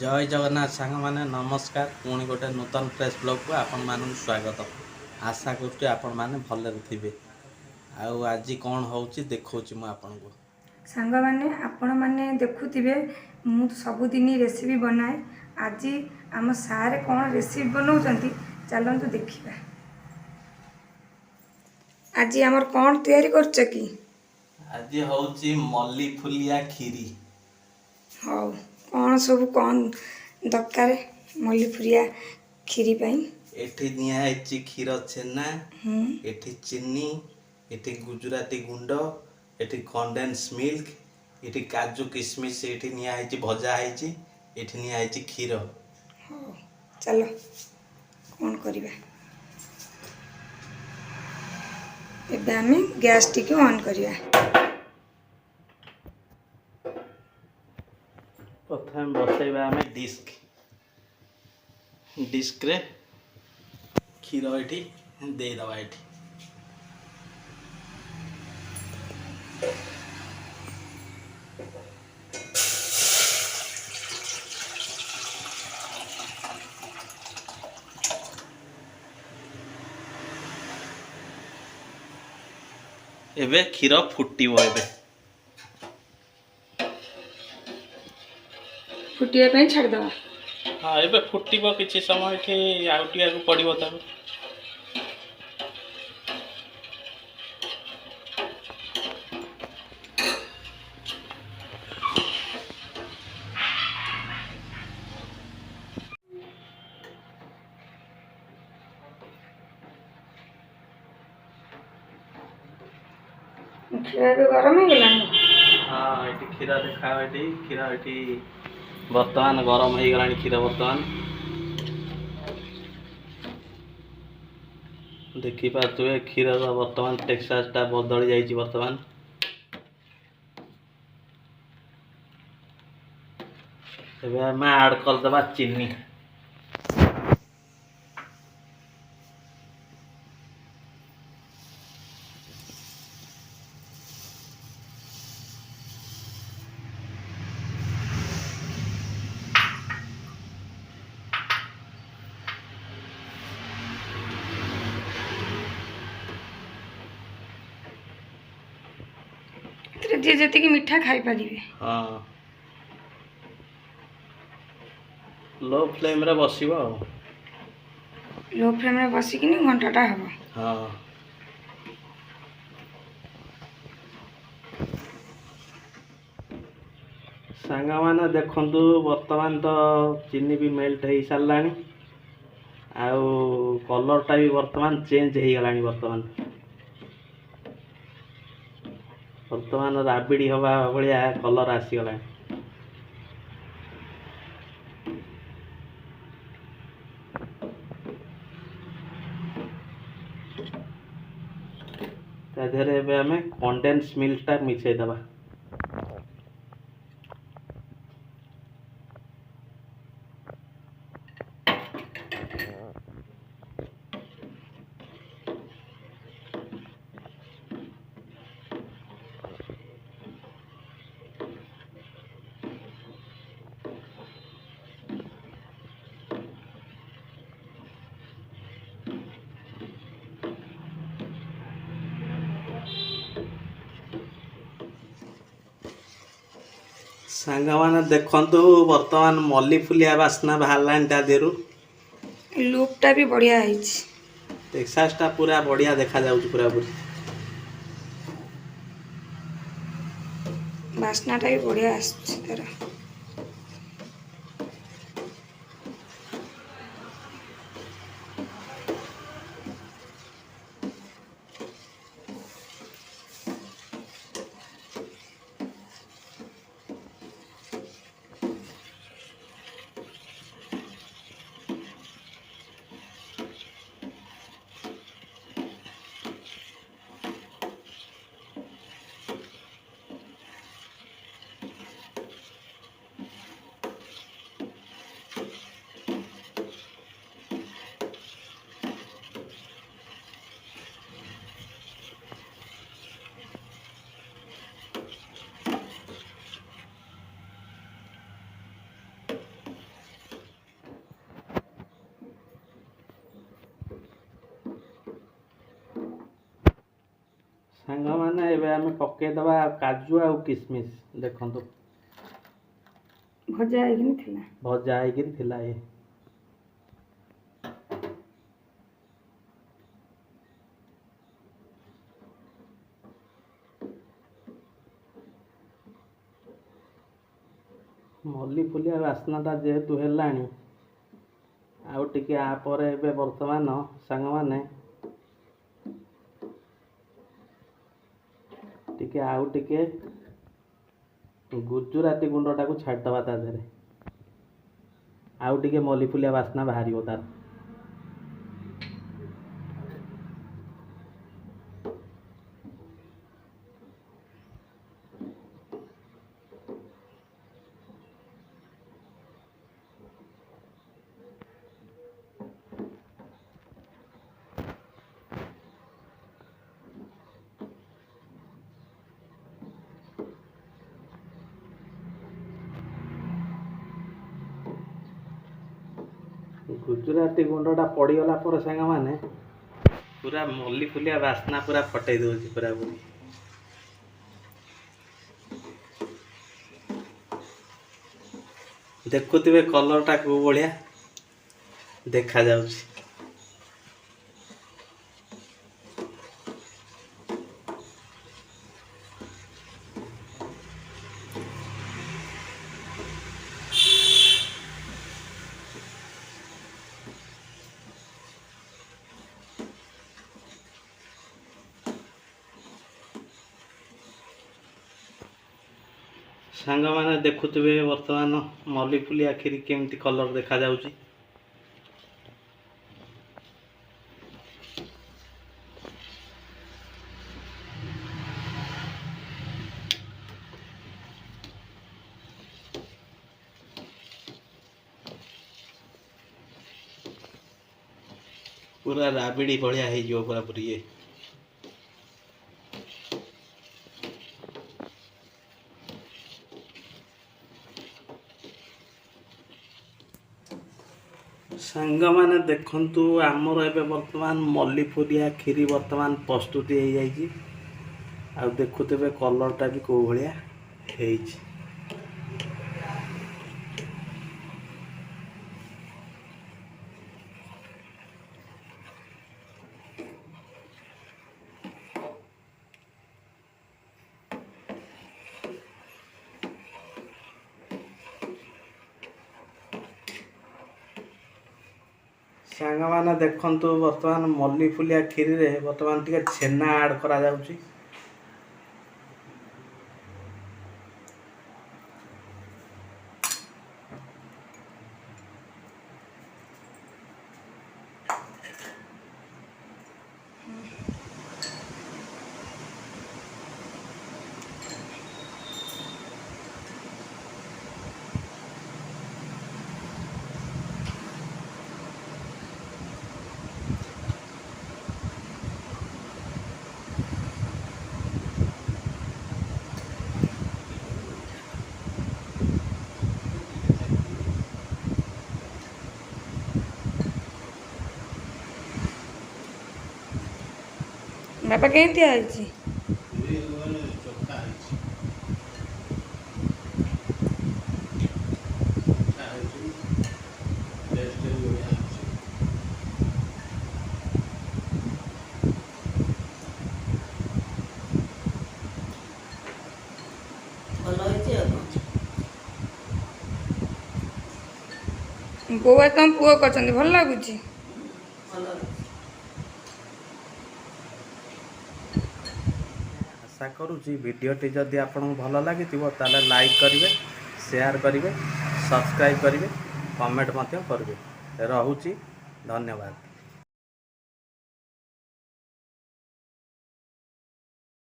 जय जगन्नाथ सांग मैंने नमस्कार पुणी गोटे नूतन फ्रेश ब्लॉग को आपण मानक स्वागत। आशा करुँच आपण मैंने भलरे थे। आज कौन हो देखा आपन को सांग माने आपण माने देखुथिबे मु सबुदिन रेसिपी बनाए। आज आम सारे कौन रेसिपी बनाउछंती चलंतु देखिबा। आज हमर कौन तैयारी करछ की? आज होची मल्ली फुलिया खीरी। हौ कौन सब कौन दरकार मल्ली फुलिया खीरी पई? एठी निया हैची क्षीर छेना, एठी चीनी, एठी गुजराती गुंड, एठी कंडेंस मिल्क, एठी काजू किशमिश, एठी निया हैची भजा हैची, एठी निया हैची क्षीर। हौ चलो कौन करिबा। एबे हमें गैस टी को ऑन करिया। प्रथम बसैबा आमे डिस्क रे क्षीर एठी दे दबा एठी। एबे क्षीर फुटिबो एबे फुटिया पे छाड़ दवा। हाँ एबे फुटिबो किछि समय एठी आउटिया को पड़िबो ताको। क्षीर भी गरम हो गलानी। हाँ ये क्षीर देखा ये क्षीर ये बर्तमान गरम हो गला क्षीर बर्तमान देखिपे क्षीर बर्तमान टेक्सचरटा बदली जाइए। बर्तमान एबे आम ऐड करदे चीनी। जे जति मीठा खाई पारिबे। हाँ लो फ्लेम रे बसिबो। लो फ्लेम रे बसिकिनी घंटाटा हबो। हाँ सांगा माने देखंतु वर्तमान तो चीनी भी मेल्ट हो सारानी आउ कलरटा भी वर्तमान चेंज हो गलानी। वर्तमान राबिड़ी हवा भाया कलर आसीगला। तादेहरे एबे आमे कंडेंस मिल्कटा मिसई दबा। सांगा माने देखंतु वर्तमान मल्ली फुलिया बास्ना बाहरलानी ता देरु लुकटा भी बढ़िया आइछि। टेक्सासटा पूरा बढ़िया देखा जाउछ। पूरा पूरी बास्नाटा भी बढ़िया आछि तार। ସାଙ୍ଗମାନେ ଏବେ ଆମେ ପକେଇଦବା କାଜୁ ଆଉ କିସମିସ। ଦେଖନ୍ତୁ ଭଜା ହେଇକିନି ଥିଲା। ଭଜା ହେଇକିରି ଥିଲା ଇଏ। ମଲ୍ଲି ଫୁଲିଆ ବାସ୍ନାଟା ଯେହେତୁ ହେଲାଣି, ଆଉ ଟିକେ ଆ ପରେ ଏବେ ବର୍ତ୍ତମାନ ସାଙ୍ଗମାନେ ଟିକେ ଆଉ ଟିକେ ଗୁଜୁରାତି ଗୁଣ୍ଡଟାକୁ ଛାଡ଼ିଦେବା ତା ଦେହରେ। ଆଉ ଟିକେ ମଲ୍ଲି ଫୁଲିଆ ବାସ୍ନା ବାହାରିବ ତାର। ଗୁଜୁରାତି ଗୁଣ୍ଡଟା ପଡ଼ିଗଲା ପରେ ସାଙ୍ଗମାନେ ପୁରା ମଲ୍ଲି ଫୁଲିଆ ବାସ୍ନା ପୁରା ଫଟେଇ ଦେଉଛି ପୁରା ପୁରି। ଦେଖୁଥିବେ କଲରଟା କୋଉ ଭଳିଆ ଦେଖାଯାଉଛି। ସାଙ୍ଗମାନେ ଦେଖୁଥିବେ ବର୍ତ୍ତମାନ ମଲ୍ଲି ଫୁଲିଆ କ୍ଷୀରି କେମିତି କଲର ଦେଖାଯାଉଛି। ପୁରା ରାବିଡ଼ି ଭଳିଆ ହେଇଯିବ ପୁରା ପୁରି ଇଏ। ସାଙ୍ଗମାନେ ଦେଖନ୍ତୁ ଆମର ଏବେ ବର୍ତ୍ତମାନ ମଲ୍ଲି ଫୁଲିଆ କ୍ଷୀରି ବର୍ତ୍ତମାନ ପ୍ରସ୍ତୁତି ହେଇଯାଇଛି। ଆଉ ଦେଖୁଥିବେ କଲରଟା ବି କୋଉ ଭଳିଆ ହେଇଛି। ସାଙ୍ଗମାନେ ଦେଖନ୍ତୁ ବର୍ତ୍ତମାନ ମଲ୍ଲି ଫୁଲିଆ କ୍ଷୀରିରେ ବର୍ତ୍ତମାନ ଟିକେ ଛେନା ଆଡ୍ କରାଯାଉଛି। ବାପା କେମିତି ହେଇଛି? ବୋଉ ତମ ପୁଅ କରିଛନ୍ତି, ଭଲ ଲାଗୁଛି? ଆଶା କରୁଛି ଭିଡ଼ିଓଟି ଯଦି ଆପଣଙ୍କୁ ଭଲ ଲାଗିଥିବ ତାହେଲେ ଲାଇକ୍ କରିବେ, ସେୟାର କରିବେ, ସବସ୍କ୍ରାଇବ୍ କରିବେ, କମେଣ୍ଟ ମଧ୍ୟ କରିବେ। ରହୁଛି, ଧନ୍ୟବାଦ।